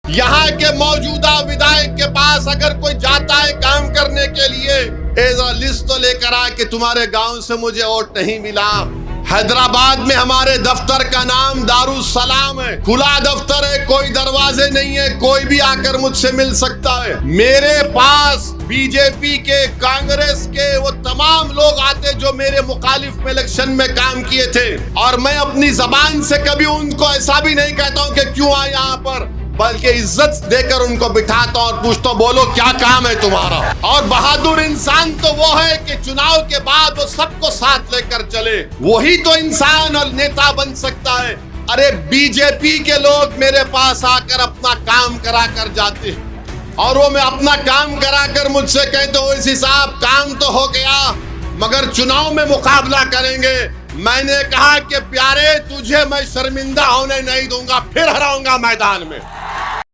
यहाँ के मौजूदा विधायक के पास अगर कोई जाता है काम करने के लिए, लिस्ट तो लेकर आए कि तुम्हारे गांव से मुझे वोट नहीं मिला। हैदराबाद में हमारे दफ्तर का नाम दारुस्सलाम है, खुला दफ्तर है, कोई दरवाजे नहीं है, कोई भी आकर मुझसे मिल सकता है। मेरे पास बीजेपी के, कांग्रेस के वो तमाम लोग आते जो मेरे मुखालिफ में इलेक्शन में काम किए थे, और मैं अपनी जबान से कभी उनको ऐसा भी नहीं कहता हूं कि क्यों आए यहाँ पर, बल्कि इज्जत देकर उनको बिठाता और पूछता बोलो क्या काम है तुम्हारा। और बहादुर इंसान तो वो है कि चुनाव के बाद वो सबको साथ लेकर चले, वही तो इंसान और नेता बन सकता है। अरे बीजेपी के लोग मेरे पास आकर अपना काम करा कर जाते हैं, और वो मैं अपना काम कराकर मुझसे कहते हो इसी साहब काम तो हो गया मगर चुनाव में मुकाबला करेंगे। मैंने कहा कि प्यारे तुझे मैं शर्मिंदा होने नहीं दूंगा, फिर हराऊंगा मैदान में।